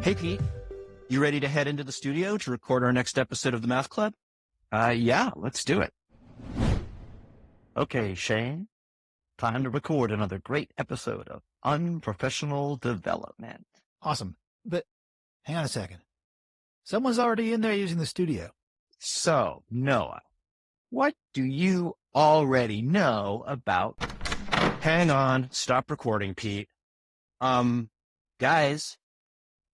Hey, Pete, you ready to head into the studio to record our next episode of the Math Club? Yeah, let's do it. Okay, Shane, time to record another great episode of Unprofessional Development. Awesome. But hang on a second. Someone's already in there using the studio. So, Noah, what do you already know about... Hang on, stop recording, Pete. Guys,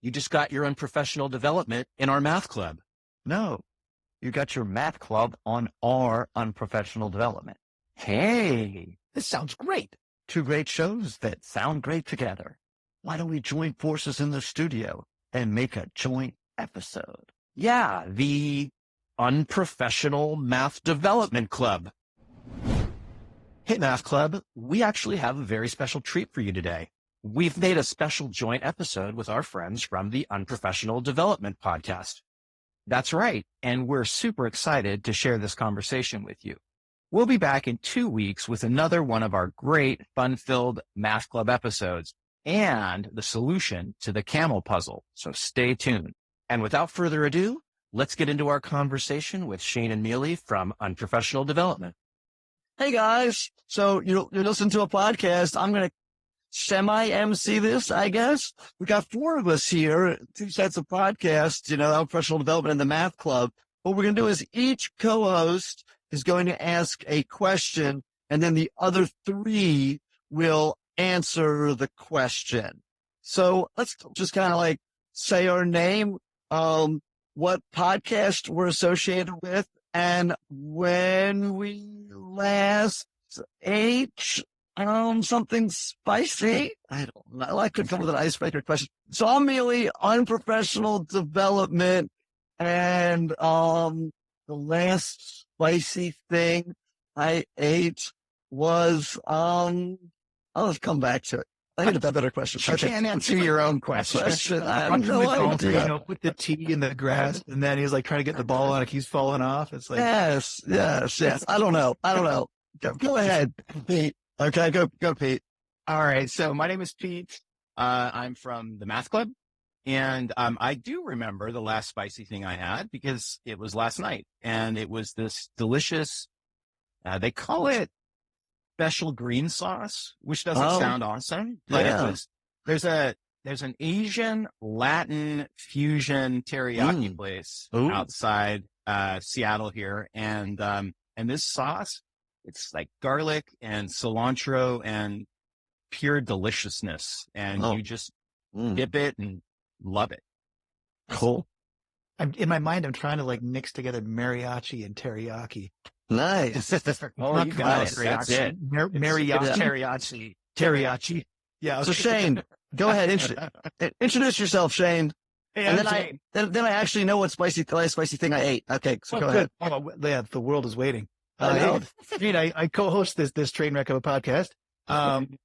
you just got your Unprofessional Development in our Math Club. No, you got your Math Club on our Unprofessional Development. Hey, This sounds great. Two great shows that sound great together. Why don't we join forces in the studio and make a joint episode? yeah, the Unprofessional Math Development Club. Hey, Math Club, we actually have a very special treat for you today. We've made a special joint episode with our friends from the Unprofessional Development podcast. That's right, and we're super excited to share this conversation with you. We'll be back in 2 weeks with another one of our great fun-filled Math Club episodes and the solution to the camel puzzle, so stay tuned. And without further ado, let's get into our conversation with Shane and Mealey from Unprofessional Development. Hey guys, so you listen to a podcast. I'm going to semi-MC this, I guess. We got 4 of us here, 2 sets of podcasts, Unprofessional Development and the Math Club. What we're going to do is each co-host is going to ask a question, and then the other 3 will answer the question. So let's just kind of like say our name, what podcast we're associated with, and when we last ate something spicy. I don't know. I could come with an icebreaker question. So I'm Mealey, Unprofessional Development, and the last spicy thing I ate was let's come back to it. I need a better question. You can't answer your own question. I have no idea. With the tea in the grass, and then he's like trying to get the ball on it. He's falling off. It's like, Yes. I don't know. Go ahead, Pete. Okay, go, Pete. All right, so my name is Pete. I'm from the Math Club, and I do remember the last spicy thing I had because it was last night, and it was this delicious, they call it special green sauce, which doesn't sound awesome, but Yeah. it was, there's an Asian Latin fusion teriyaki place Ooh. outside Seattle here, and this sauce, it's like garlic and cilantro and pure deliciousness, and you just dip it and love it. Cool. in my mind, I'm trying to like mix together mariachi and teriyaki. Nice. Oh, you got it. That's it. Mariachi, teriyaki. Yeah. So Shane, go ahead. Introduce yourself, Shane. Hey, And I'm then Shane. then I actually know what the last spicy thing I ate. Okay, so go ahead. Oh, yeah, the world is waiting. I know. I co-host this train wreck of a podcast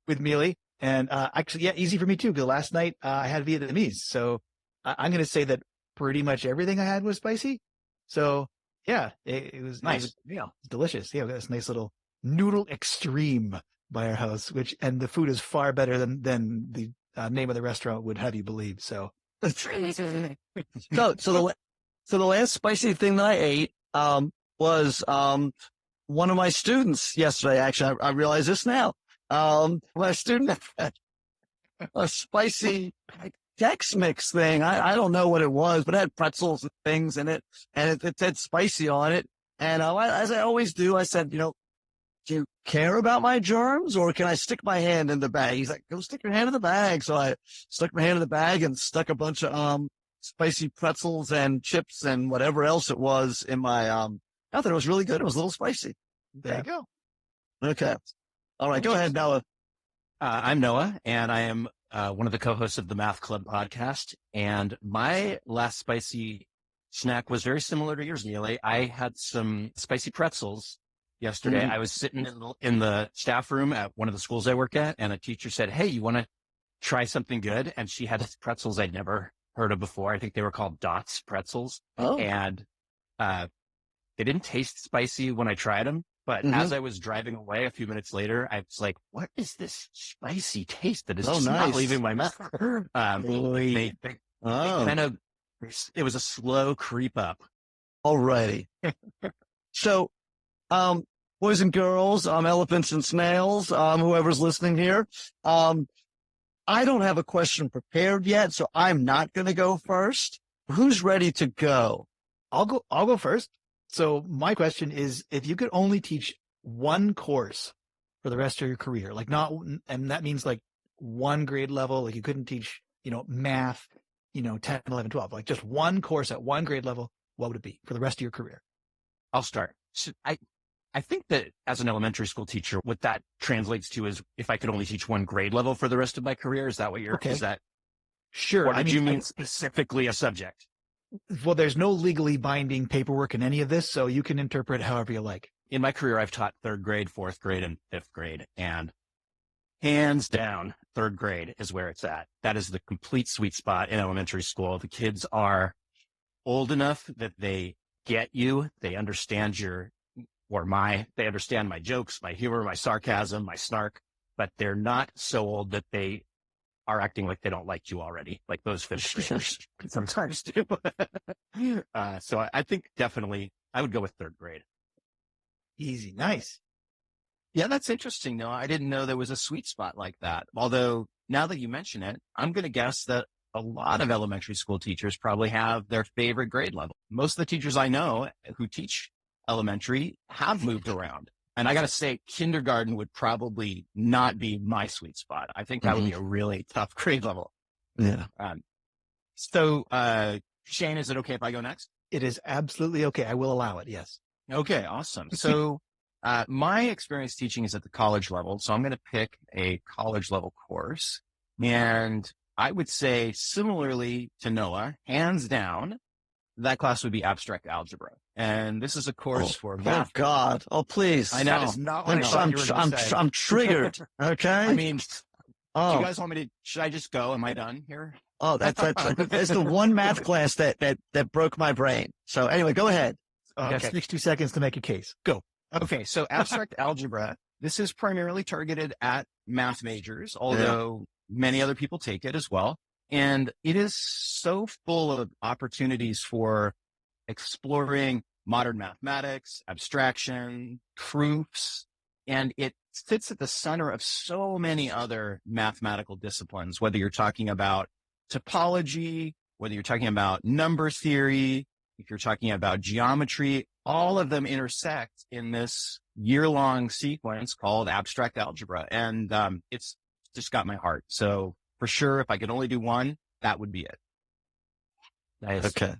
with Mealey, and actually, yeah, easy for me too. Because last night I had Vietnamese, so I'm going to say that pretty much everything I had was spicy. So yeah, it was Nice. It was, delicious. Yeah, we got this nice little noodle extreme by our house, and the food is far better than the name of the restaurant would have you believe. So. So the last spicy thing that I ate was one of my students yesterday. Actually, I realize this now. My student had a spicy Tex-Mix thing. I don't know what it was, but it had pretzels and things in it, and it said spicy on it. And as I always do, I said, do you care about my germs, or can I stick my hand in the bag? He's like, go stick your hand in the bag. So I stuck my hand in the bag and stuck a bunch of spicy pretzels and chips and whatever else it was in my I thought it was really good. It was a little spicy. There you go. Okay. All right. Go ahead, Noah. I'm Noah, and I am one of the co-hosts of the Math Club podcast. And my last spicy snack was very similar to yours, Mealey. I had some spicy pretzels yesterday. I was sitting in the staff room at one of the schools I work at, and a teacher said, "Hey, you want to try something good?" And she had pretzels I'd never heard of before. I think they were called Dots pretzels. Oh. And they didn't taste spicy when I tried them. But as I was driving away a few minutes later, I was like, what is this spicy taste that is just not nice. leaving my mouth? Oh, It was a slow creep up. alrighty. So, boys and girls, elephants and snails, whoever's listening here, I don't have a question prepared yet, so I'm not going to go first. Who's ready to go? I'll go first. So my question is, if you could only teach one course for the rest of your career, and that means like one grade level, like you couldn't teach, math, 10, 11, 12, like just one course at one grade level, what would it be for the rest of your career? I'll start. So I think that as an elementary school teacher, what that translates to is if I could only teach one grade level for the rest of my career, is that what Okay. is that, Sure. or did you mean specifically a subject? Well, there's no legally binding paperwork in any of this, so you can interpret however you like. In my career, I've taught third grade, fourth grade, and fifth grade, and hands down, third grade is where it's at. That is the complete sweet spot in elementary school. The kids are old enough that they get you. They understand they understand my jokes, my humor, my sarcasm, my snark, but they're not so old that they are acting like they don't like you already, like those fifth graders sometimes do. So I think definitely I would go with third grade. Easy. Nice. Yeah, that's interesting. No, I didn't know there was a sweet spot like that. Although now that you mention it, I'm going to guess that a lot of elementary school teachers probably have their favorite grade level. Most of the teachers I know who teach elementary have moved around. And I got to say, kindergarten would probably not be my sweet spot. I think that would be a really tough grade level. Yeah. So, Shane, is it okay if I go next? It is absolutely okay. I will allow it. Yes. Okay, awesome. So, my experience teaching is at the college level. So I'm going to pick a college level course. And I would say similarly to Noah, hands down, that class would be abstract algebra. And this is a course for math. Oh God. Oh, please. I know. That is not what I thought you were going to say. I'm triggered. Okay. I mean, do oh, you guys want me to, should I just go? Am I done here? oh, that's the one math class that broke my brain. So anyway, go ahead. You got 62 seconds to make a case. Go. Okay. So abstract algebra, this is primarily targeted at math majors, although many other people take it as well. And it is so full of opportunities for exploring modern mathematics, abstraction, proofs, and it sits at the center of so many other mathematical disciplines, whether you're talking about topology, whether you're talking about number theory, if you're talking about geometry, all of them intersect in this year-long sequence called abstract algebra. And it's just got my heart. So for sure, if I could only do one, that would be it. Nice. Okay.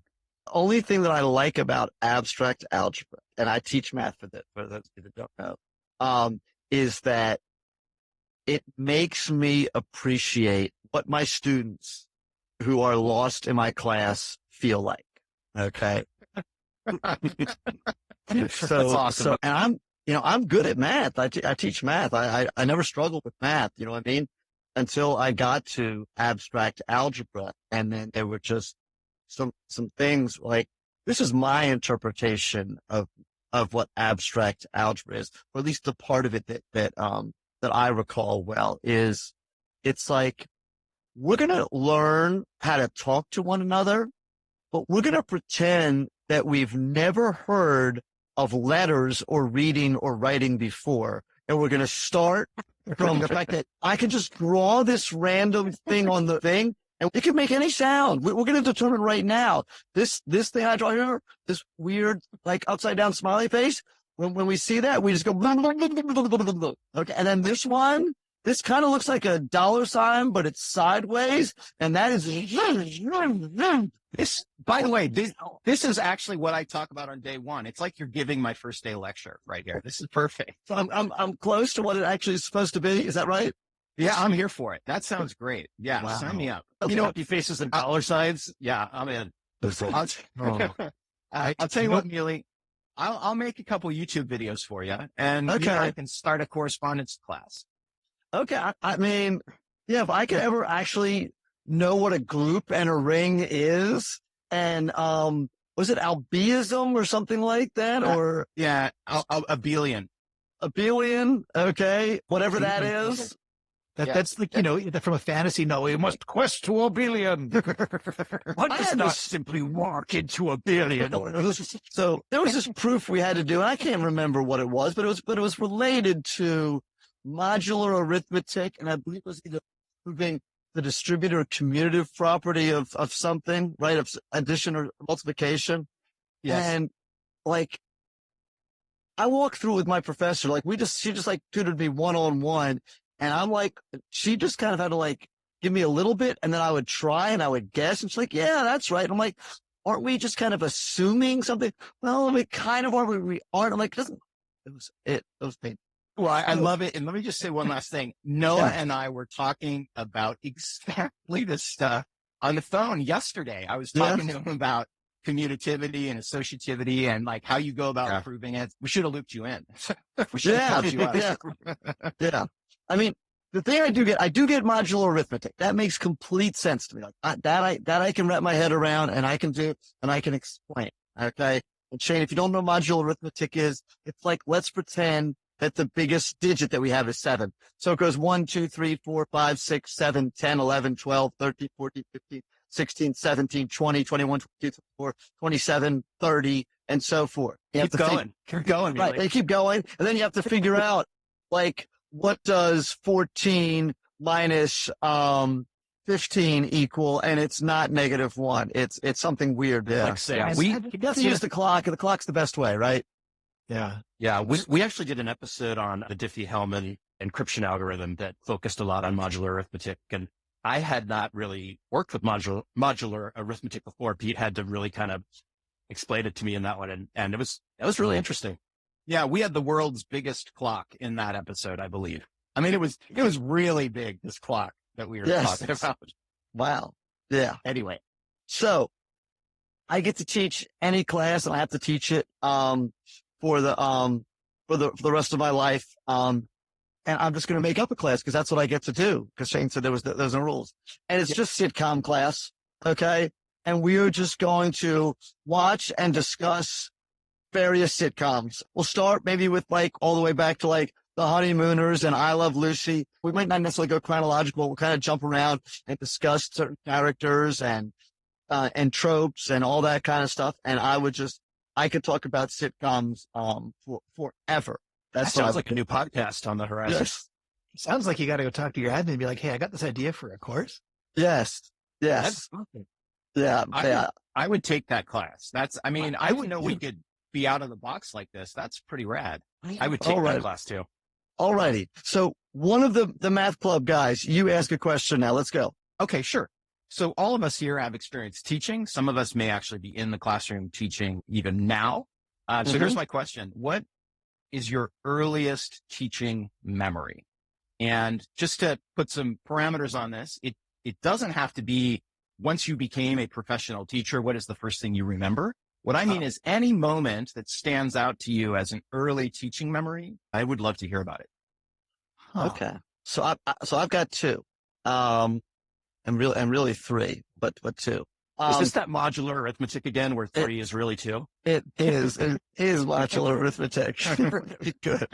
Only thing that I like about abstract algebra, and I teach math for those of you that don't know, is that it makes me appreciate what my students who are lost in my class feel like. Okay. That's awesome. And I'm good at math. I teach math. I never struggled with math. You know what I mean? Until I got to abstract algebra. And then there were just some things like, this is my interpretation of what abstract algebra is, or at least the part of it that I recall well is it's like, we're going to learn how to talk to one another, but we're going to pretend that we've never heard of letters or reading or writing before. And we're going to start from the fact that I can just draw this random thing on the thing and it can make any sound. We're going to determine right now, this thing I draw here, this weird, like upside down smiley face. When we see that, we just go, okay. And then this one, this kind of looks like a dollar sign, but it's sideways. And that is, this, by the way, this is actually what I talk about on day one. It's like you're giving my first day lecture right here. This is perfect. So I'm close to what it actually is supposed to be. Is that right? Yeah, I'm here for it. That sounds great. Yeah, Wow. Sign me up. Okay. You know, he faces and dollar signs. Yeah, I'm in. I'll tell you what, Mealey, I'll make a couple YouTube videos for you, and Okay. you and I can start a correspondence class. Okay. I mean, yeah, if I could ever actually know what a group and a ring is, and was it albiism or something like that, or Yeah, abelian. abelian? Okay, whatever that is. That's like, from a fantasy novel, you must quest to a billion. One does not simply walk into a billion. So there was this proof we had to do, and I can't remember what it was, but it was related to modular arithmetic, and I believe it was either proving the distributor commutative property of something, right? Of addition or multiplication. Yes. And like, I walked through with my professor, like she just like tutored me one-on-one. And I'm like, she just kind of had to like give me a little bit, and then I would try and I would guess. And she's like, yeah, that's right. And I'm like, aren't we just kind of assuming something? Well, we kind of are, we aren't. I'm like, it was painful. Well, I love it. And let me just say one last thing. Noah and I were talking about exactly this stuff on the phone yesterday. I was talking to him about commutativity and associativity and like how you go about proving it. We should have looped you in. We should have helped you out. Yeah. I mean, the thing I do get modular arithmetic. That makes complete sense to me. Like that I can wrap my head around, and I can do, and I can explain. Okay. And Shane, if you don't know what modular arithmetic is, it's like, let's pretend that the biggest digit that we have is 7. So it goes 1, 2, 3, 4, 5, 6, 7, 10, 11, 12, 13, 14, 15, 16, 17, 20, 21, 22, 24, 27, 30, and so forth. Keep going. Keep going. Right. They keep going. And then you have to figure out, like, what does 14 minus 15 equal? And it's not -1. It's something weird. Yeah. Like say, you have to use the clock, and the clock's the best way, right? Yeah. Yeah. We actually did an episode on the Diffie-Hellman encryption algorithm that focused a lot on modular arithmetic. And I had not really worked with modular arithmetic before. Pete had to really kind of explain it to me in that one. And it was really interesting. Yeah, we had the world's biggest clock in that episode, I believe. I mean, it was really big, this clock that we were talking about. Wow. Yeah. Anyway. So I get to teach any class, and I have to teach it, for the rest of my life. And I'm just going to make up a class because that's what I get to do. Because Shane said there's no rules, and it's just sitcom class. Okay. And we are just going to watch and discuss various sitcoms. We'll start maybe with like all the way back to like The Honeymooners and I Love Lucy. We might not necessarily go chronological. We'll kind of jump around and discuss certain characters and tropes and all that kind of stuff. And I could talk about sitcoms, forever. That sounds like a new podcast on the horizon. Yes. Sounds like you got to go talk to your admin and be like, hey, I got this idea for a course. Yes. That's awesome. Yeah. I would take that class. I would know we could be out of the box like this. That's pretty rad. I would take that class too. All righty. So one of the math club guys, you ask a question now. Let's go. Okay, sure. So all of us here have experience teaching. Some of us may actually be in the classroom teaching even now. So here's my question. What is your earliest teaching memory? And just to put some parameters on this, it doesn't have to be once you became a professional teacher, what is the first thing you remember? What I mean is any moment that stands out to you as an early teaching memory, I would love to hear about it. Okay. So I've got 2. And really 3, but 2. Is this that modular arithmetic again, where 3 is really 2? It is modular arithmetic. Good.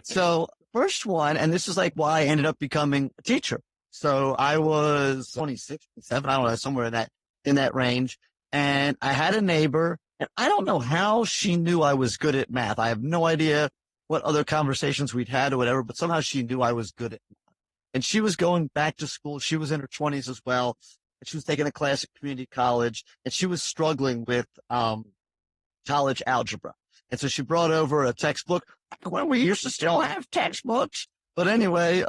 So first one, and this is like why I ended up becoming a teacher. So I was 26, 27, I don't know, somewhere in that range. And I had a neighbor, and I don't know how she knew I was good at math. I have no idea what other conversations we'd had or whatever, but somehow she knew I was good at math. And she was going back to school. She was in her 20s as well. And she was taking a class at community college, and she was struggling with college algebra. And so she brought over a textbook when we used to still have textbooks. But anyway,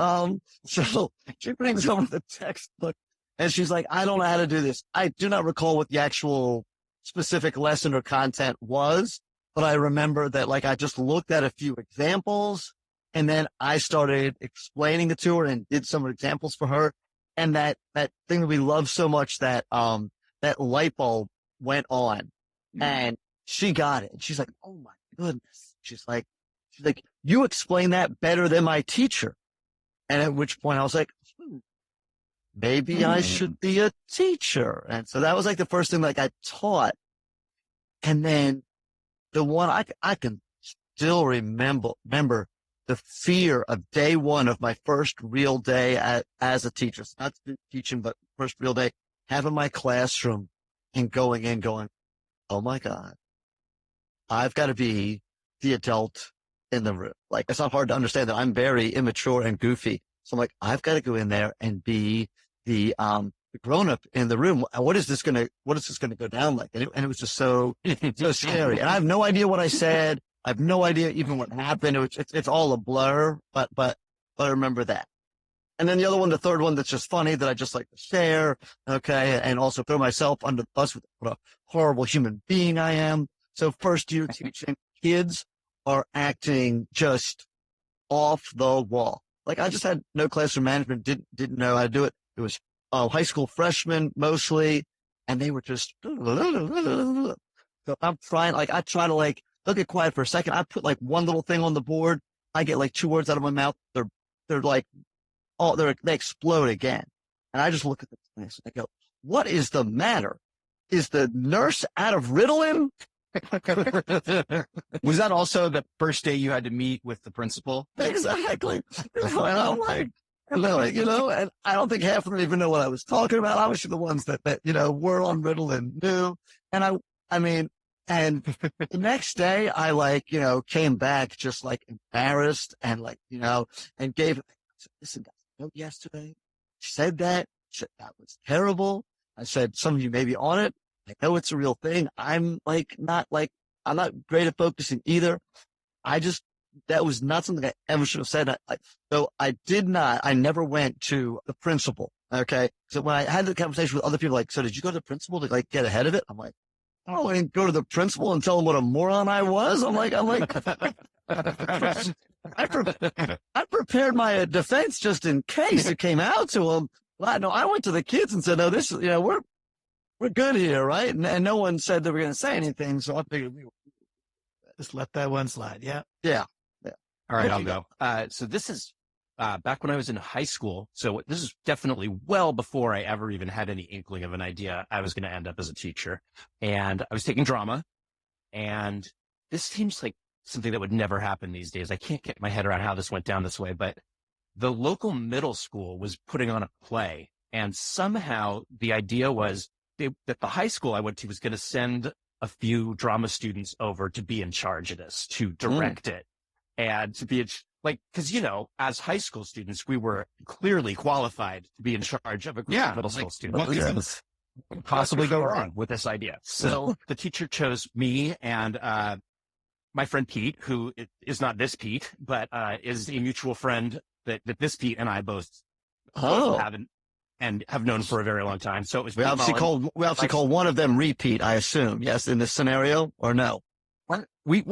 so she brings over the textbook, and she's like, I don't know how to do this. I do not recall what the actual specific lesson or content was, but I remember that like I just looked at a few examples, and then I started explaining it to her and did some examples for her. And that thing that we love so much, that light bulb went on, and she got it. And she's like, oh my goodness. She's like, you explain that better than my teacher. And at which point I was like, maybe I should be a teacher. And so that was like the first thing like I taught. And then the one I can still remember the fear of day one of my first real day as a teacher, it's not teaching, but first real day, having my classroom and going in going, oh my God, I've got to be the adult in the room. Like, it's not hard to understand that I'm very immature and goofy. So I'm like, I've got to go in there and be the grown up in the room. What is this going to go down like? And it was just so scary. And I have no idea what I said. I have no idea even what happened. It's all a blur, but I remember that. And then the other one, the third one that's just funny that I just like to share. Okay. And also throw myself under the bus with what a horrible human being I am. So first year teaching, kids are acting just off the wall. Like, I just had no classroom management, didn't know how to do it. It was high school freshmen mostly, and they were just, so I'm trying, like, I try to like, they'll get quiet for a second. I put like one little thing on the board. I get like 2 words out of my mouth. They're like, they explode again. And I just look at the place and I go, what is the matter? Is the nurse out of Ritalin? Was that also the first day you had to meet with the principal? Exactly. And I'm like, and they're like, and I don't think half of them even know what I was talking about. Obviously the ones that were on Ritalin knew. And I mean, and the next day I like, came back just like embarrassed and like, and gave, listen, guys, yesterday she said that, that was terrible. I said, some of you may be on it. I know it's a real thing. I'm not great at focusing either. That was not something I ever should have said. So I never went to the principal. Okay. So when I had the conversation with other people, like, so did you go to the principal to like get ahead of it? I'm like, oh, I didn't go to the principal and tell him what a moron I was. I'm like, I prepared my defense just in case it came out to him. Well, no, I went to the kids and said, no, this is, we're good here, right? And no one said they were going to say anything, so I figured we just let that one slide. Yeah. Yeah. All right, I'll go. So this is back when I was in high school. So this is definitely well before I ever even had any inkling of an idea I was going to end up as a teacher. And I was taking drama, and this seems like something that would never happen these days. I can't get my head around how this went down this way, but the local middle school was putting on a play, and somehow the idea was that the high school I went to was going to send a few drama students over to be in charge of this, to direct it, and to be because, as high school students, we were clearly qualified to be in charge of a group of middle school students. What could possibly go wrong with this idea? So the teacher chose me and my friend Pete, who is not this Pete, but is a mutual friend that this Pete and I both haven't and have known for a very long time. So it was. We obviously call one of them repeat, I assume. Yes, in this scenario, or no? We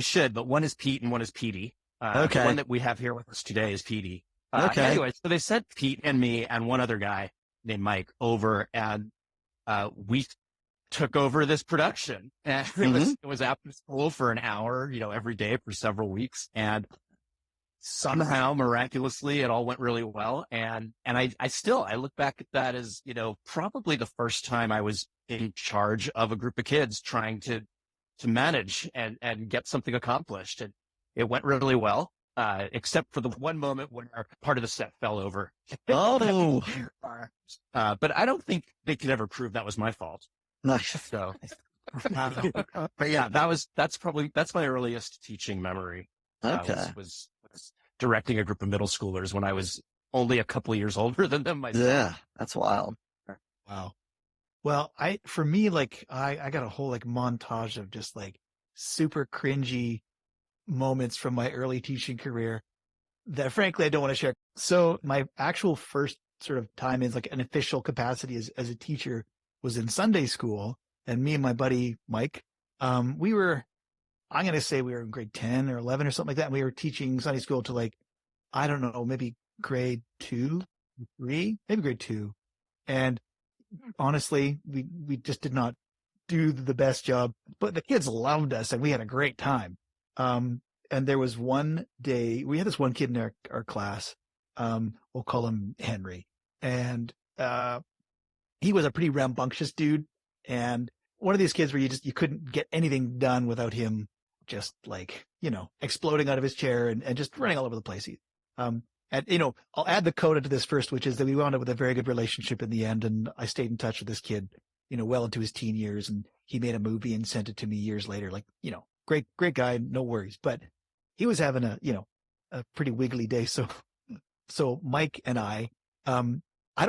should, but one is Pete and one is Petey. Okay. The one that we have here with us today is Petey. Okay. Anyway, so they sent Pete and me and one other guy named Mike over, and we took over this production. And it was after school for an hour, every day for several weeks, and somehow miraculously it all went really well. And I look back at that as, probably the first time I was in charge of a group of kids trying to manage and get something accomplished. And it went really well, except for the one moment when part of the set fell over. Oh, but I don't think they could ever prove that was my fault. Nice. So, but yeah, that's my earliest teaching memory. Okay. Was directing a group of middle schoolers when I was only a couple of years older than them myself. Yeah, that's wild. Wow. Well, for me, I got a whole montage of just super cringy moments from my early teaching career that frankly I don't want to share. So my actual first sort of time in an official capacity as a teacher was in Sunday school, and me and my buddy Mike, I'm going to say we were in grade 10 or 11 or something like that. And we were teaching Sunday school to I don't know, maybe grade 2, 3, maybe grade 2. And honestly, we just did not do the best job, but the kids loved us and we had a great time. And there was one day, we had this one kid in our class. We'll call him Henry. And, he was a pretty rambunctious dude. And one of these kids where you couldn't get anything done without him just like, exploding out of his chair and just running all over the place. And, I'll add the coda to this first, which is that we wound up with a very good relationship in the end. And I stayed in touch with this kid, well into his teen years, and he made a movie and sent it to me years later. Like, great guy, no worries. But he was having a pretty wiggly day. So Mike and I don't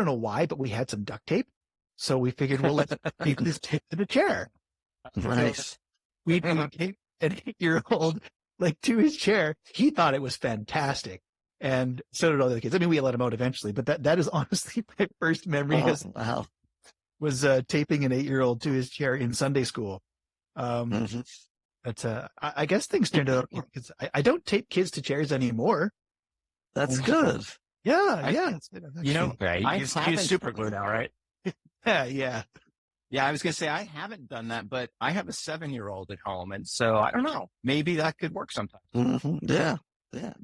know why, but we had some duct tape. So we figured, well, let's tape this tape to the chair. Nice. We taped an 8-year-old like to his chair. He thought it was fantastic. And so did all the other kids. I mean, we let him out eventually, but that is honestly my first memory Wow. was taping an 8-year-old to his chair in Sunday school. But I guess things turned out because I don't tape kids to chairs anymore. That's good. Yeah. He's super glue now, right? Yeah. Yeah, I was going to say, I haven't done that, but I have a 7-year-old at home. And so I don't know, maybe that could work sometime. Yeah,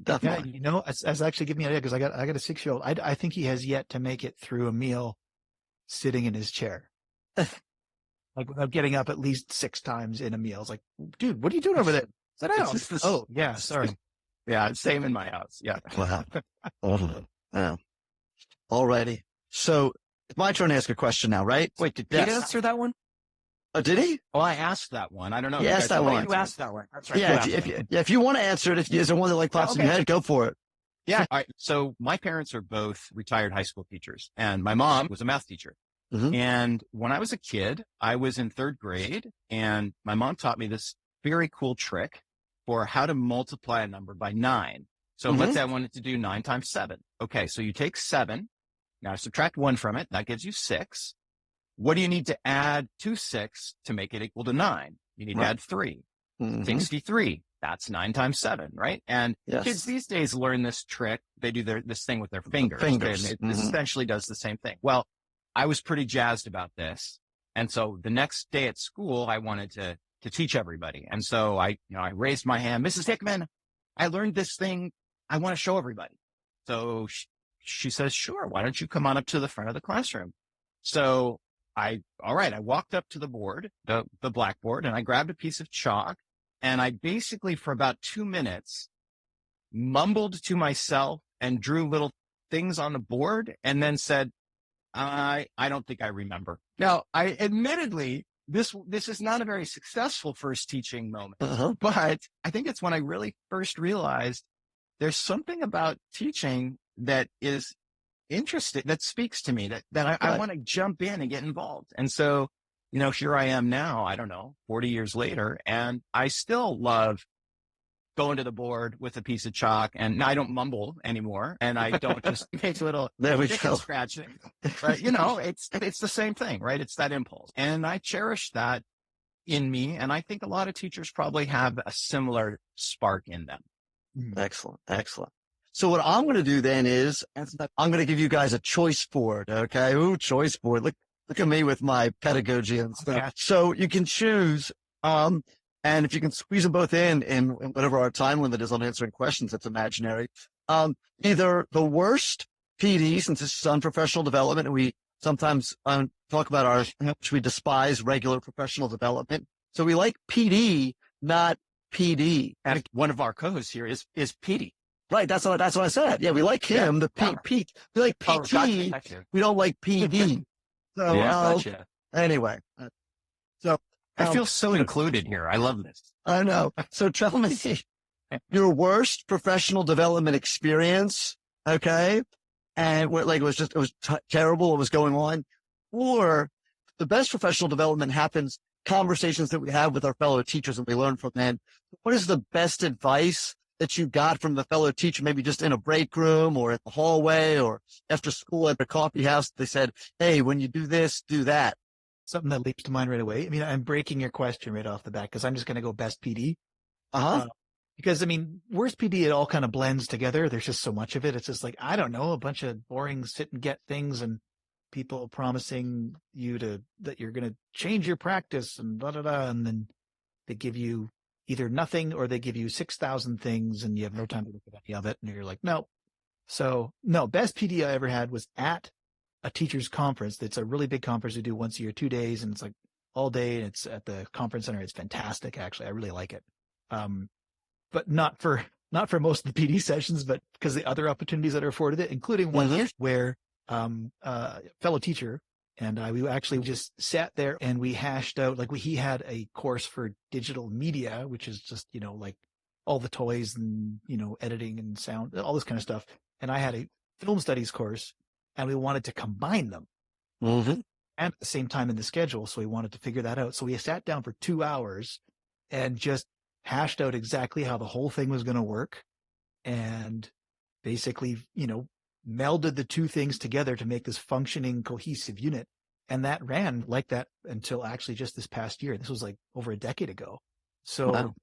definitely. Yeah, that's actually giving me an idea because I got a 6-year-old. I think he has yet to make it through a meal sitting in his chair. Like without getting up at least 6 times in a meal. It's like, dude, what are you doing over there? Sit down. Oh, yeah, sorry. Yeah, same in my house. Yeah. Wow. Wow. Alrighty. So it's my turn to ask a question now, right? Wait, did Pete answer that one? Oh, did he? Oh, I asked that one. I don't know. He asked that one. You asked that one. That's right. Yeah, if you want to answer it, if there's one that like pops in your head, go for it. Yeah. All right. So my parents are both retired high school teachers, and my mom was a math teacher. And when I was a kid, I was in 3rd grade, and my mom taught me this very cool trick for how to multiply a number by 9. So let's say I wanted to do 9 times 7. Okay. So you take 7. Now subtract 1 from it. That gives you 6. What do you need to add to 6 to make it equal to 9? You need to add 3. 63. That's 9 times 7, right? And kids these days learn this trick. They do this thing with their fingers. It essentially does the same thing. Well, I was pretty jazzed about this. And so the next day at school, I wanted to teach everybody. And so I raised my hand, Mrs. Hickman, I learned this thing. I want to show everybody. So she says, sure, why don't you come on up to the front of the classroom? So I walked up to the board, the blackboard, and I grabbed a piece of chalk. And I basically, for about 2 minutes, mumbled to myself and drew little things on the board and then said, I don't think I remember. Now, I admittedly, this is not a very successful first teaching moment, but I think it's when I really first realized there's something about teaching that is interesting, that speaks to me, that I want to jump in and get involved. And so, here I am now, I don't know, 40 years later, and I still love going to the board with a piece of chalk, and I don't mumble anymore, and I don't just make little scratching. But, it's the same thing, right? It's that impulse. And I cherish that in me, and I think a lot of teachers probably have a similar spark in them. Excellent. So what I'm going to do then is I'm going to give you guys a choice board. Okay. Ooh, choice board. Look at me with my pedagogy and stuff. Yeah. So you can choose, and if you can squeeze them both in whatever our time limit is on answering questions, it's imaginary. Either the worst PD, since this is unprofessional development, and we sometimes talk about how much we despise regular professional development. So we like PD, not PD. And one of our co-hosts here is PD. Right. That's what I said. Yeah. We like him, Pete. We like PT. Gotcha. We don't like PD. So, gotcha. Anyway. I feel so included here. I love this. I know. So tell me your worst professional development experience. Okay. And it was terrible. What was going on, or the best professional development happens, conversations that we have with our fellow teachers and we learn from them. What is the best advice that you got from the fellow teacher, maybe just in a break room or at the hallway or after school at the coffee house? They said, hey, when you do this, do that. Something that leaps to mind right away. I mean, I'm breaking your question right off the bat because I'm just going to go best PD. Because, I mean, worst PD, it all kind of blends together. There's just so much of it. It's just like, I don't know, a bunch of boring sit and get things and people promising you that you're going to change your practice and blah, blah, blah. And then they give you either nothing or they give you 6,000 things and you have no time to look at any of it. And you're like, no. So no, best PD I ever had was at a teacher's conference. It's a really big conference we do once a year, 2 days. And it's like all day. And it's at the conference center. It's fantastic. Actually, I really like it. but not for most of the PD sessions, but because the other opportunities that are afforded it, including one where fellow teacher and we actually just sat there and we hashed out, like he had a course for digital media, which is just, like all the toys and, editing and sound, all this kind of stuff. And I had a film studies course and we wanted to combine them at the same time in the schedule. So we wanted to figure that out. So we sat down for 2 hours and just hashed out exactly how the whole thing was going to work. And basically, melded the two things together to make this functioning, cohesive unit. And that ran like that until actually just this past year. This was like over a decade ago. So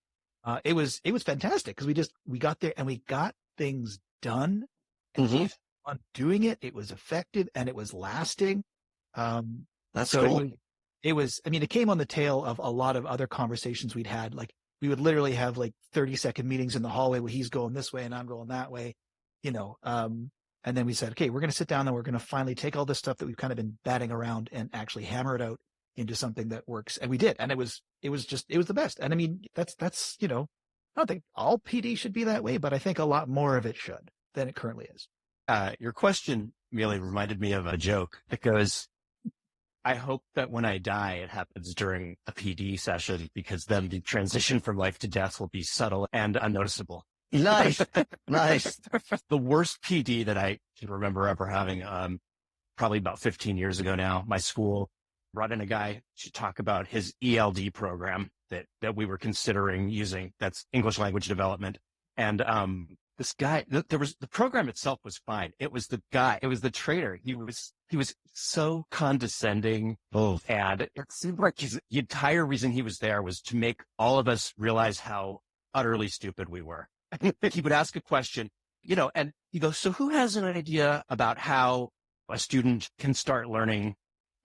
it was fantastic because we got there and we got things done and on doing it. It was effective and it was lasting. That's cool. It came on the tail of a lot of other conversations we'd had. Like we would literally have like 30-second meetings in the hallway where he's going this way and I'm going that way, and then we said, okay, we're going to sit down and we're going to finally take all this stuff that we've kind of been batting around and actually hammer it out into something that works. And we did. And it was the best. And I mean, that's, I don't think all PD should be that way, but I think a lot more of it should than it currently is. Your question really reminded me of a joke that goes, I hope that when I die, it happens during a PD session because then the transition from life to death will be subtle and unnoticeable. Nice. Nice. The worst PD that I can remember ever having, probably about 15 years ago now, my school brought in a guy to talk about his ELD program that we were considering using. That's English language development. And, this guy, the program itself was fine. It was the guy, it was the trainer. He was so condescending. And it seemed like the entire reason he was there was to make all of us realize how utterly stupid we were. He would ask a question, and he goes, so who has an idea about how a student can start learning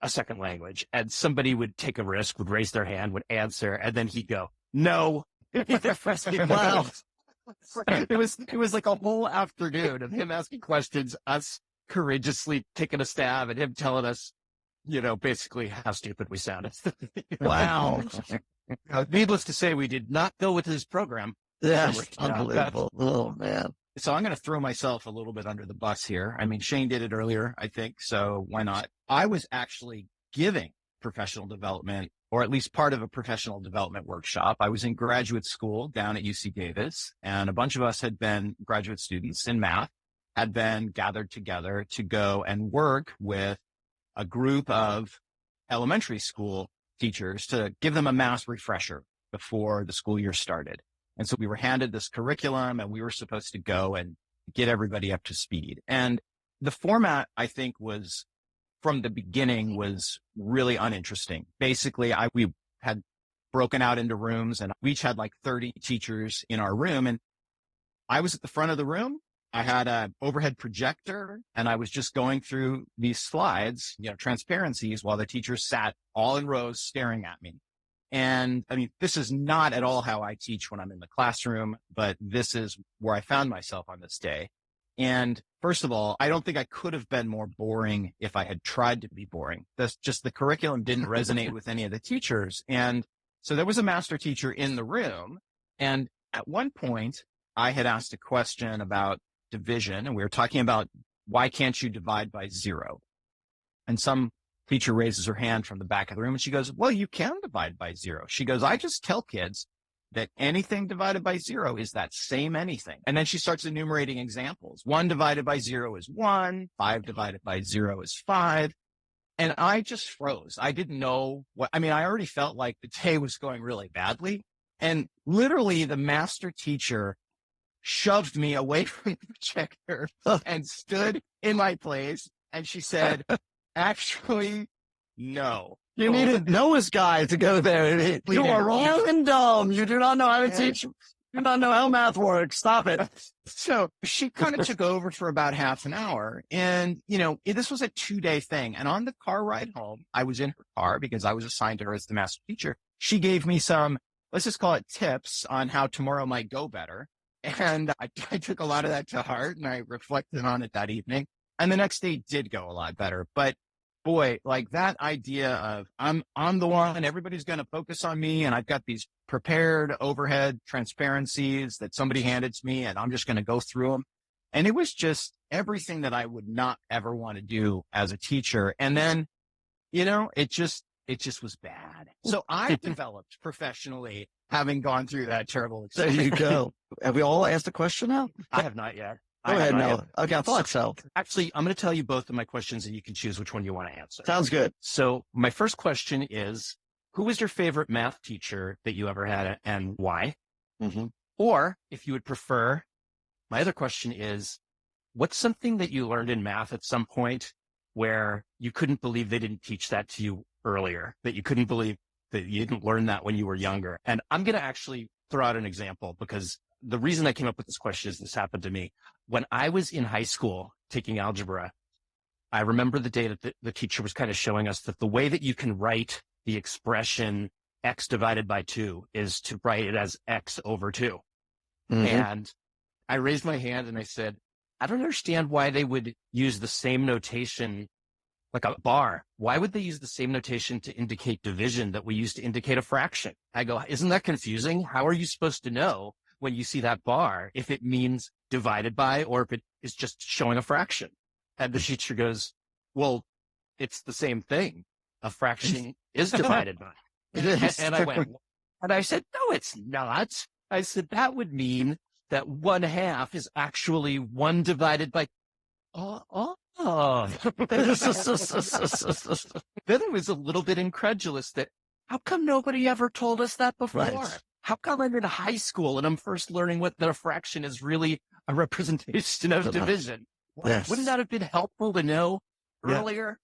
a second language? And somebody would take a risk, would raise their hand, would answer, and then he'd go, no. Wow. It was like a whole afternoon of him asking questions, us courageously taking a stab, and him telling us, basically how stupid we sounded. Wow. Needless to say, we did not go with his program. Yes, unbelievable. Oh, man. So I'm going to throw myself a little bit under the bus here. I mean, Shane did it earlier, I think, so why not? I was actually giving professional development, or at least part of a professional development workshop. I was in graduate school down at UC Davis, and a bunch of us had been graduate students in math, had been gathered together to go and work with a group of elementary school teachers to give them a math refresher before the school year started. And so we were handed this curriculum and we were supposed to go and get everybody up to speed. And the format, I think, was from the beginning was really uninteresting. Basically, we had broken out into rooms and we each had like 30 teachers in our room. And I was at the front of the room. I had an overhead projector and I was just going through these slides, transparencies, while the teachers sat all in rows staring at me. And I mean, this is not at all how I teach when I'm in the classroom, but this is where I found myself on this day. And first of all, I don't think I could have been more boring if I had tried to be boring. That's just the curriculum didn't resonate with any of the teachers. And so there was a master teacher in the room. And at one point I had asked a question about division and we were talking about why can't you divide by 0? And some teacher raises her hand from the back of the room and she goes, well, you can divide by 0. She goes, I just tell kids that anything divided by 0 is that same anything. And then she starts enumerating examples. 1 divided by 0 is 1. 5 divided by 0 is 5. And I just froze. I didn't know I already felt like the day was going really badly. And literally the master teacher shoved me away from the projector and stood in my place. And she said, actually, no. You needed Noah's guy to go there. You are wrong and dumb. You do not know how to teach. You do not know how math works. Stop it. So she kind of took over for about half an hour. And, this was a 2-day thing. And on the car ride home, I was in her car because I was assigned to her as the master teacher. She gave me some, let's just call it tips on how tomorrow might go better. And I took a lot of that to heart and I reflected on it that evening. And the next day did go a lot better. But boy, like that idea of I'm the one, everybody's going to focus on me, and I've got these prepared overhead transparencies that somebody handed to me, and I'm just going to go through them. And it was just everything that I would not ever want to do as a teacher. And then, it just was bad. So I developed professionally, having gone through that terrible experience. There you go. Have we all asked a question now? I have not yet. Go ahead, Mel. Okay, I thought so. Actually, I'm going to tell you both of my questions and you can choose which one you want to answer. Sounds good. So my first question is, who was your favorite math teacher that you ever had and why? Mm-hmm. Or if you would prefer, my other question is, what's something that you learned in math at some point where you couldn't believe they didn't teach that to you earlier, that you couldn't believe that you didn't learn that when you were younger? And I'm going to actually throw out an example because the reason I came up with this question is this happened to me. When I was in high school taking algebra, I remember the day that the teacher was kind of showing us that the way that you can write the expression x divided by 2 is to write it as x over 2. Mm-hmm. And I raised my hand and I said, I don't understand why they would use the same notation like a bar. Why would they use the same notation to indicate division that we use to indicate a fraction? I go, isn't that confusing? How are you supposed to know when you see that bar if it means divided by or if it is just showing a fraction? And the teacher goes, well, it's the same thing. A fraction is divided by. And I went, and I said, no, it's not. I said, that would mean that 1/2 is actually 1 divided by. Oh. Then I was a little bit incredulous that how come nobody ever told us that before? Right. How come I'm in high school and I'm first learning that a fraction is really a representation of division? Yes. Wouldn't that have been helpful to know earlier?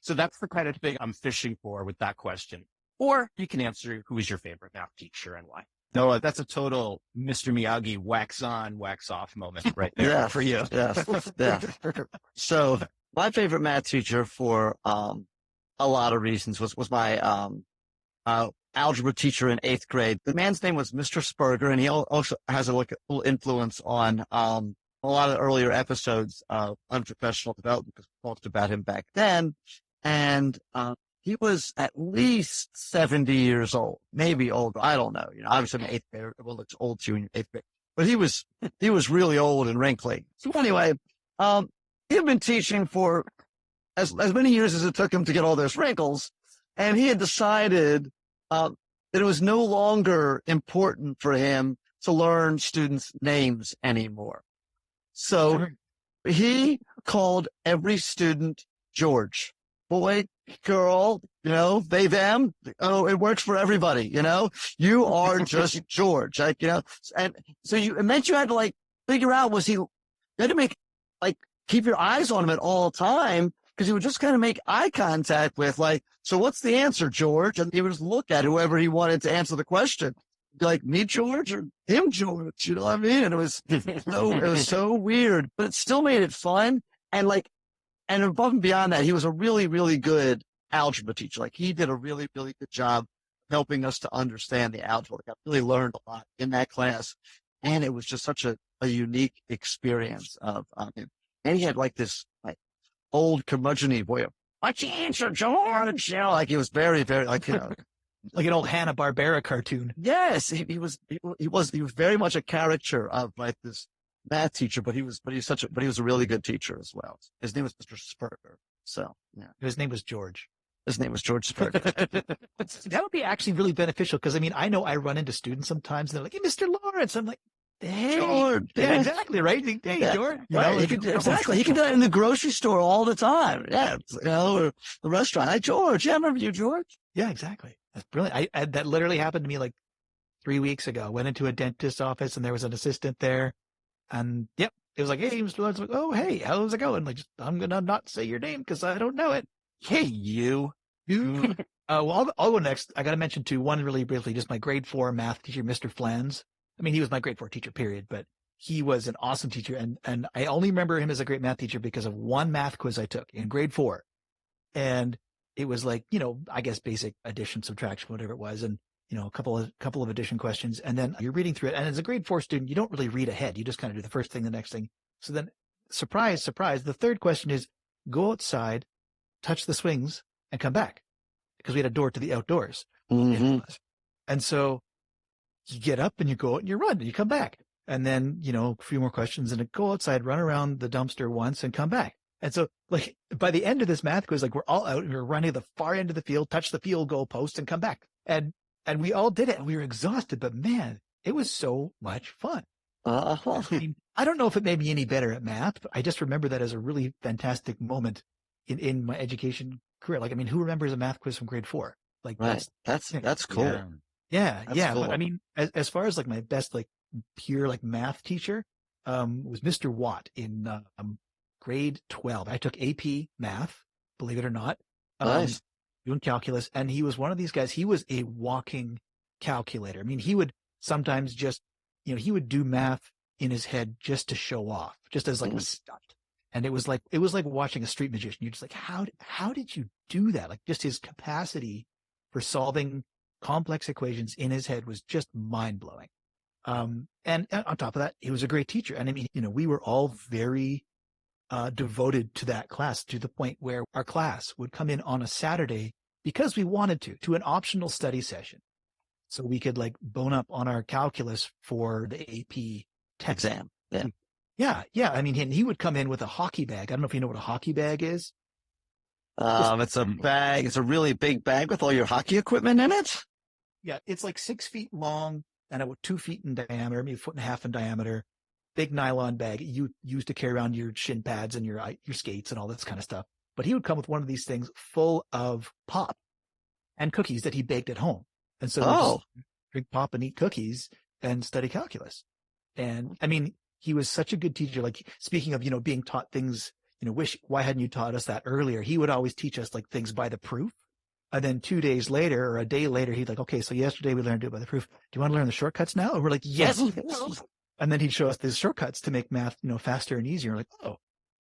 So that's the kind of thing I'm fishing for with that question. Or you can answer who is your favorite math teacher and why. No, that's a total Mr. Miyagi wax on, wax off moment right there for you. Yes. Yeah. So my favorite math teacher for a lot of reasons was my algebra teacher in 8th grade. The man's name was Mr. Spurger, and he also has a little influence on a lot of earlier episodes of Unprofessional Development because we talked about him back then. And he was at least 70 years old, maybe older. I don't know. Obviously I'm an 8th grader. Well, it's old too in 8th grade. But he was really old and wrinkly. So anyway, he had been teaching for as many years as it took him to get all those wrinkles. And he had decided that it was no longer important for him to learn students' names anymore. So he called every student George. Boy, girl, they, them. Oh, it works for everybody, You are just George, and so you had to figure out you had to keep your eyes on him at all time because he would just kind of make eye contact with so what's the answer, George? And he would just look at whoever he wanted to answer the question. Be like, me, George, or him, George? You know what I mean? And it was so weird, but it still made it fun. And above and beyond that, he was a really, really good algebra teacher. He did a really, really good job helping us to understand the algebra. I really learned a lot in that class. And it was just such a unique experience of him. And he had this old curmudgeon-y way of, what's the answer, George? He was very, very, like an old Hanna-Barbera cartoon. Yes, he was very much a caricature of this math teacher, but he was a really good teacher as well. His name was Mr. Spurger. So yeah, his name was George. His name was George Spurger. That would be actually really beneficial because I know I run into students sometimes and they're like, hey, Mr. Lawrence. I'm like, hey, George. Yeah, exactly, right? Hey, yeah. George. Exactly. He can do that in the grocery store all the time. Yeah, or the restaurant. Hi, George. Yeah, I remember you, George. Yeah, exactly. That's brilliant. I that literally happened to me 3 weeks ago. Went into a dentist's office and there was an assistant there. And yep, it was like, hey, Mr. Lawrence. Like, oh, hey, how's it going? I'm going to not say your name because I don't know it. Hey, you. Well, I'll go next. I got to mention too, one really briefly, just my grade 4 math teacher, Mr. Flans. I mean, he was my grade 4 teacher, period, but he was an awesome teacher. And I only remember him as a great math teacher because of one math quiz I took in grade 4. And it was I guess basic addition, subtraction, whatever it was. And, a couple of addition questions. And then you're reading through it. And as a grade 4 student, you don't really read ahead. You just kind of do the first thing, the next thing. So then surprise, surprise. The third question is go outside, touch the swings and come back because we had a door to the outdoors. Mm-hmm. And so you get up and you go out and you run and you come back. And then, a few more questions and go outside, run around the dumpster once and come back. And so like by the end of this math quiz, like we're all out and we're running to the far end of the field, touch the field goal post and come back. And we all did it and we were exhausted, but man, it was so much fun. Uh-huh. I don't know if it made me any better at math, but I just remember that as a really fantastic moment in my education career. Like, who remembers a math quiz from grade 4? Like, Right. That's cool. Yeah. That's cool. But as far as like my best, like pure, like math teacher, was Mr. Watt in, grade 12. I took AP math, believe it or not, Nice. doing calculus. And he was one of these guys. He was a walking calculator. He would sometimes just, he would do math in his head just to show off, just as like a stunt. And it was like watching a street magician. You're just like, how did you do that? Like just his capacity for solving complex equations in his head was just mind blowing. And on top of that, he was a great teacher. And we were all very, devoted to that class to the point where our class would come in on a Saturday because we wanted to an optional study session. So we could like bone up on our calculus for the AP test Exam. Yeah. Yeah. And he would come in with a hockey bag. I don't know if you know what a hockey bag is. It's a bag. It's a really big bag with all your hockey equipment in it. Yeah. It's like 6 feet long and about 2 feet in diameter, maybe 1.5 feet in diameter. Big nylon bag you use to carry around your shin pads and your skates and all this kind of stuff. But he would come with one of these things full of pop and cookies that he baked at home. And so we just drink pop and eat cookies and study calculus. And he was such a good teacher. Like speaking of, being taught things, why hadn't you taught us that earlier? He would always teach us like things by the proof. And then 2 days later or a day later, he'd like, okay, so yesterday we learned it by the proof. Do you want to learn the shortcuts now? And we're like, yes. And then he'd show us these shortcuts to make math, faster and easier. We're like, oh,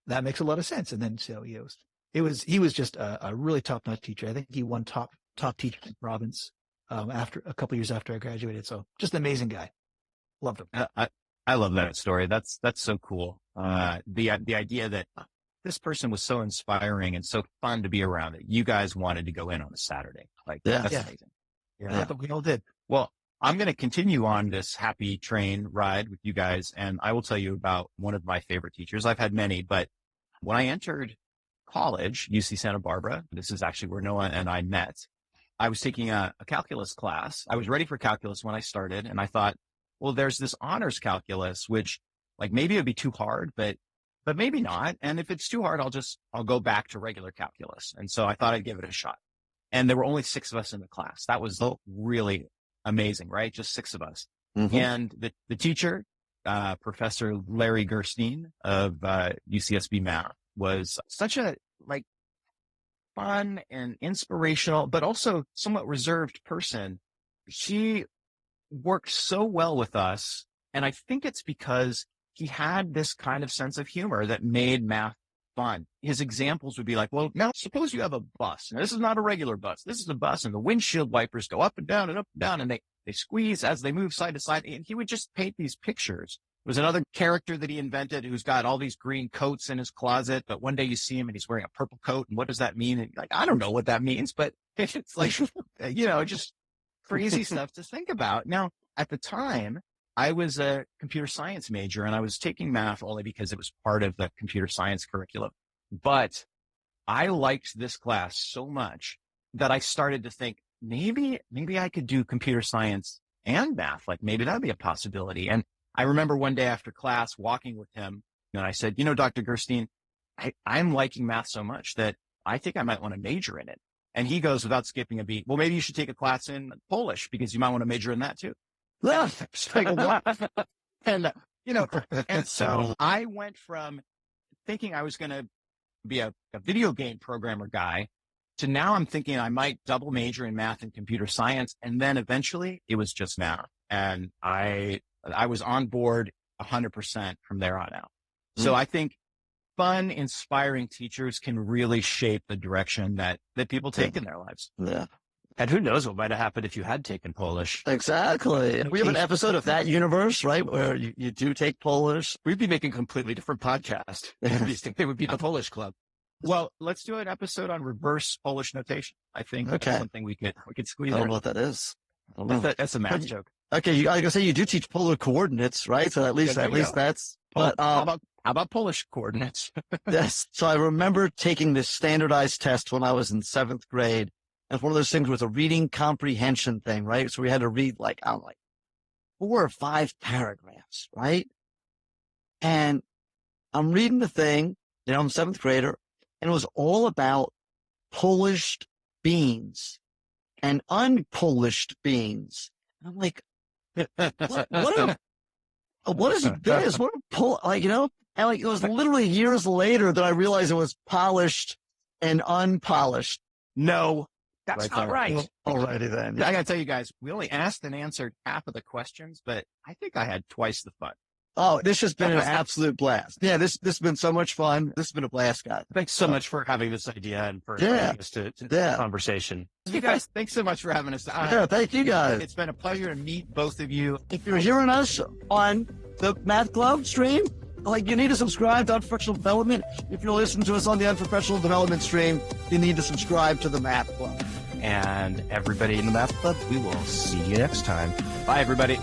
that makes a lot of sense. And then so he was just a really top-notch teacher. I think he won top teacher in the province after a couple years after I graduated. So just an amazing guy. Loved him. I love that story. That's so cool. The idea that this person was so inspiring and so fun to be around that you guys wanted to go in on a Saturday. Like, that's amazing. Yeah, but we all did. Well, I'm going to continue on this happy train ride with you guys. And I will tell you about one of my favorite teachers. I've had many, but when I entered college, UC Santa Barbara, this is actually where Noah and I met. I was taking a calculus class. I was ready for calculus when I started. And I thought, well, there's this honors calculus, which like maybe it'd be too hard, but maybe not. And if it's too hard, I'll go back to regular calculus. And so I thought I'd give it a shot. And there were only 6 of us in the class. That was really amazing, right? Just 6 of us. Mm-hmm. And the teacher, Professor Larry Gerstein of UCSB Math, was such a like fun and inspirational, but also somewhat reserved person. She worked so well with us. And I think it's because he had this kind of sense of humor that made math fun. His examples would be like, well, now suppose you have a bus. Now, this is not a regular bus. This is a bus, and the windshield wipers go up and down and up and down, and they squeeze as they move side to side. And he would just paint these pictures. There was another character that he invented who's got all these green coats in his closet, but one day you see him and he's wearing a purple coat. And what does that mean? And like, I don't know what that means, but it's like, just crazy stuff to think about. Now, at the time, I was a computer science major and I was taking math only because it was part of the computer science curriculum. But I liked this class so much that I started to think maybe I could do computer science and math. Like maybe that'd be a possibility. And I remember one day after class walking with him and I said, Dr. Gerstein, I'm liking math so much that I think I might want to major in it. And he goes without skipping a beat, well, maybe you should take a class in Polish because you might want to major in that too. And so I went from thinking I was going to be a video game programmer guy to now I'm thinking I might double major in math and computer science. And then eventually it was just math. And I was on board 100% from there on out. So I think fun, inspiring teachers can really shape the direction that people take in their lives. Yeah. And who knows what might have happened if you had taken Polish. Exactly. We have an episode of that universe, right, where you do take Polish. We'd be making a completely different podcast. They would be the Polish Club. Well, let's do an episode on reverse Polish notation. I think that's something we could squeeze I in. don't know what that is. I don't know. That's a math joke. Okay, I was gonna say you do teach polar coordinates, right? So at least that's. But how about Polish coordinates? yes. So I remember taking this standardized test when I was in 7th grade, and one of those things was a reading comprehension thing, right? So we had to read like 4 or 5 paragraphs, right? And I'm reading the thing, I'm a 7th grader, and it was all about polished beans and unpolished beans. And I'm like, what is this? What and it was literally years later that I realized it was polished and unpolished. No, that's not right. Alrighty then. I gotta tell you guys, we only asked and answered half of the questions, but I think I had twice the fun. Oh, this has been an absolute blast. Yeah, this has been so much fun. This has been a blast, guys. Thanks so much for having this idea and for inviting us to the conversation. You guys, thanks so much for having us. Yeah, thank you guys. It's been a pleasure to meet both of you. If you're hearing us on the Math Club stream, you need to subscribe to Unprofessional Development. If you're listening to us on the Unprofessional Development stream, you need to subscribe to the Math Club. And everybody in the Math Club, we will see you next time. Bye, everybody.